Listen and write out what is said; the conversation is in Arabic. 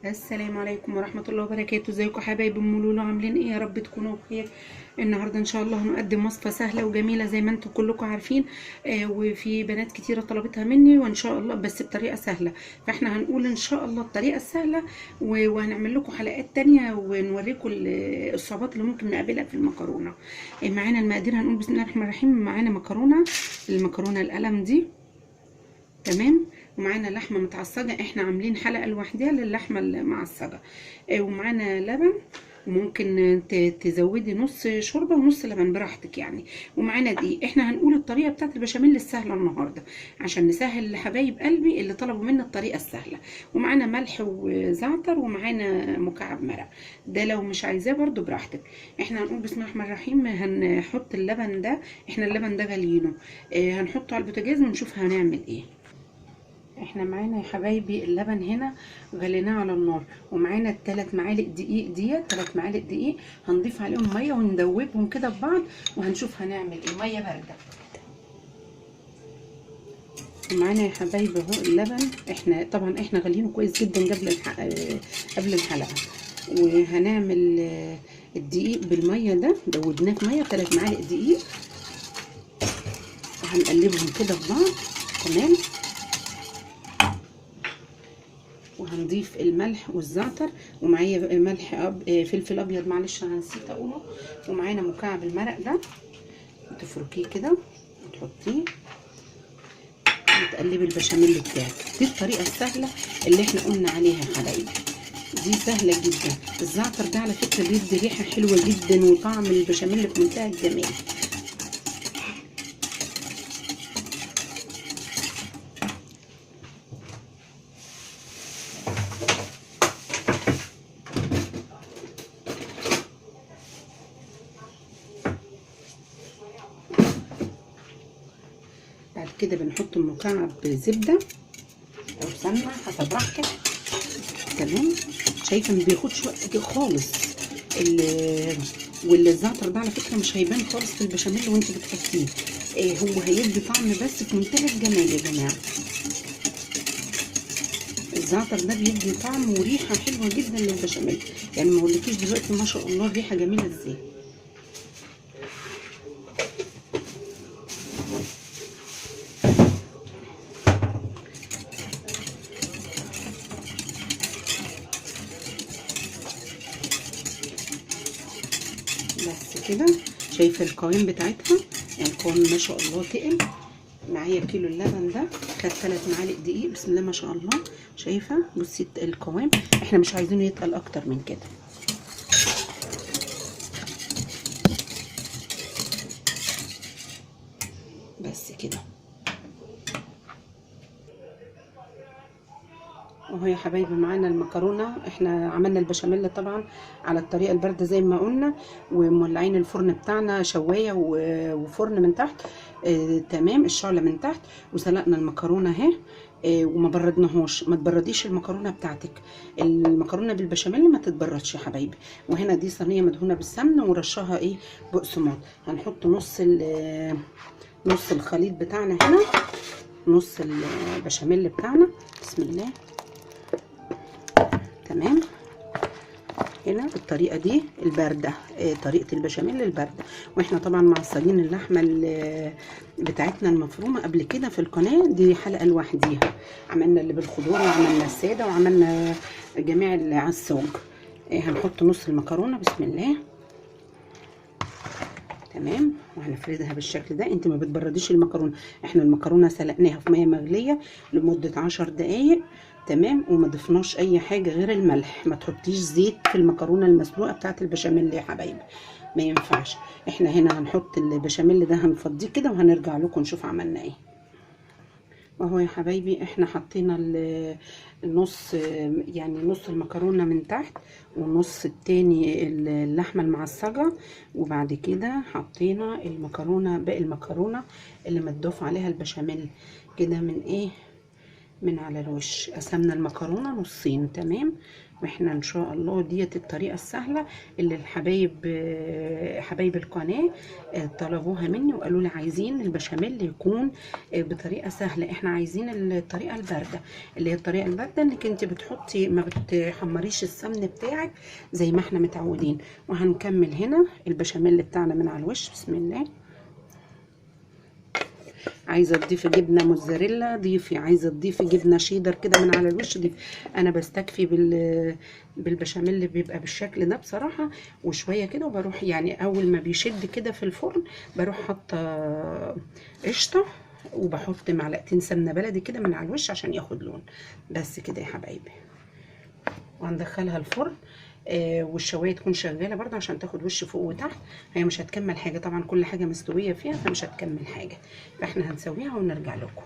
السلام عليكم ورحمة الله وبركاته. ازيكم حبايبي ام لولو؟ عاملين ايه؟ يا رب تكونوا بخير. النهارده ان شاء الله هنقدم وصفة سهلة وجميلة زي ما انتم كلكم عارفين. وفي بنات كتيرة طلبتها مني وان شاء الله بس بطريقة سهلة. فاحنا هنقول ان شاء الله الطريقة السهلة وهنعمل لكم حلقات تانية ونوريكم الصعوبات اللي ممكن نقابلها في المكرونة. معانا المقادير، هنقول بسم الله الرحمن الرحيم. معانا مكرونة، المكرونة القلم دي، تمام. ومعانا لحمه متعصجه، احنا عاملين حلقه لوحدها للحمه المعصجه. ومعانا لبن، وممكن تزودي نص شوربه ونص لبن براحتك يعني. ومعانا دقيق. احنا هنقول الطريقه بتاعت البشاميل السهله النهارده عشان نسهل لحبايب قلبي اللي طلبوا منا الطريقه السهله. ومعانا ملح وزعتر، ومعانا مكعب مرق. ده لو مش عايزاه برضو براحتك. احنا هنقول بسم الله الرحمن الرحيم. هنحط اللبن ده، احنا اللبن ده غاليينه. هنحطه على البوتاجاز ونشوف هنعمل ايه. احنا معانا يا حبايبي اللبن هنا غليناه على النار، ومعانا الثلاث معالق دقيق ديت، 3 معالق دقيق. هنضيف عليهم ميه وندوبهم كده في بعض وهنشوف هنعمل ايه. ميه بارده. معانا يا حبايبي اهو اللبن. احنا غالينه كويس جدا قبل الحلقه. وهنعمل الدقيق بالميه ده، دوبناه في ميه 3 معالق دقيق، وهنقلبهم كده في بعض. تمام. وهنضيف الملح والزعتر، ومعايا فلفل ابيض، معلش انا نسيت اقوله. ومعانا مكعب المرق ده، تفركيه كده وتحطيه وتقلبي البشاميل بتاعك. دي الطريقه السهله اللي احنا قلنا عليها يا حبايبي، دي سهله جدا. الزعتر ده على فكره بيدي ريحه حلوه جدا وطعم البشاميل في منتهى الجمال. بعد كده بنحط مكعب زبده او سمنه حسب راحتك. تمام. شايفه ما بياخدش وقت خالص. والزعتر ده على فكره مش هيبان خالص في البشاميل وانت بتحطيه. هو هيدي طعم بس في منتهى الجمال يا جماعه. الزعتر ده بيدي طعم وريحه حلوه جدا للبشاميل، يعني ما اقولكيش دلوقتي ما شاء الله الريحه جميله ازاي. بس كده. شايفه القوام بتاعتها؟ يعني القوام ما شاء الله تقل. معايا كيلو اللبن ده، خد 3 معالق دقيق، بسم الله ما شاء الله. شايفه؟ بصي القوام، احنا مش عايزينه يتقل اكتر من كده. بس كده اهو يا حبايبي. معانا المكرونه، احنا عملنا البشاميل طبعا على الطريقه البارده زي ما قلنا، ومولعين الفرن بتاعنا شوايه وفرن من تحت. تمام. الشعله من تحت. وسلقنا المكرونه اهي. وما بردناهوش. ما تبرديش المكرونه بتاعتك، المكرونه بالبشاميل ما تتبردش يا حبايبي. وهنا دي صينيه مدهونه بالسمنه ورشها ايه، بقسماط. هنحط نص الخليط بتاعنا هنا، نص البشاميل بتاعنا. بسم الله. تمام. هنا الطريقه دي البارده، طريقه البشاميل البارده. واحنا طبعا معصجين اللحمه بتاعتنا المفرومه قبل كده في القناه، دي حلقه لوحديها. عملنا اللي بالخضار وعملنا الساده وعملنا جميع العصاج. هنحط نص المكرونه بسم الله. تمام. وهنفردها بالشكل ده. انت ما بتبرديش المكرونه، احنا المكرونه سلقناها في ميه مغليه لمده 10 دقايق. تمام. وما ضفناش اي حاجه غير الملح. ما تحطيش زيت في المكرونه المسلوقه بتاعه البشاميل يا حبايبي، ما ينفعش. احنا هنا هنحط البشاميل ده، هنفضيه كده وهنرجع لكم نشوف عملنا ايه. اهو يا حبايبي احنا حطينا النص، يعني نص المكرونه من تحت والنص التاني اللحمه المعصجه. وبعد كده حطينا المكرونه، باقي المكرونه اللي متضاف عليها البشاميل كده من ايه، من على الوش. قسمنا المكرونه نصين تمام. واحنا ان شاء الله ديت الطريقه السهله اللي الحبايب حبايب القناه طلبوها مني وقالوا لي عايزين البشاميل يكون بطريقه سهله. احنا عايزين الطريقه البارده، اللي هي الطريقه البارده انك انت بتحطي ما بتحمريش السمن بتاعك زي ما احنا متعودين. وهنكمل هنا البشاميل بتاعنا من على الوش. بسم الله. عايزه تضيفي جبنه موتزاريلا ضيفي، عايزه تضيفي جبنه شيدر كده من على الوش ضيفي. انا بستكفي بالبشاميل اللي بيبقى بالشكل ده بصراحه. وشويه كده وبروح يعني اول ما بيشد كده في الفرن بروح حاطه قشطه وبحط معلقتين سمنه بلدي كده من على الوش عشان ياخد لون. بس كده يا حبايبي. وهندخلها الفرن والشوايه تكون شغاله برضه عشان تاخد وش فوق وتحت. هي مش هتكمل حاجه طبعا، كل حاجه مستويه فيها فمش هتكمل حاجه، فاحنا هنسويها ونرجع لكم.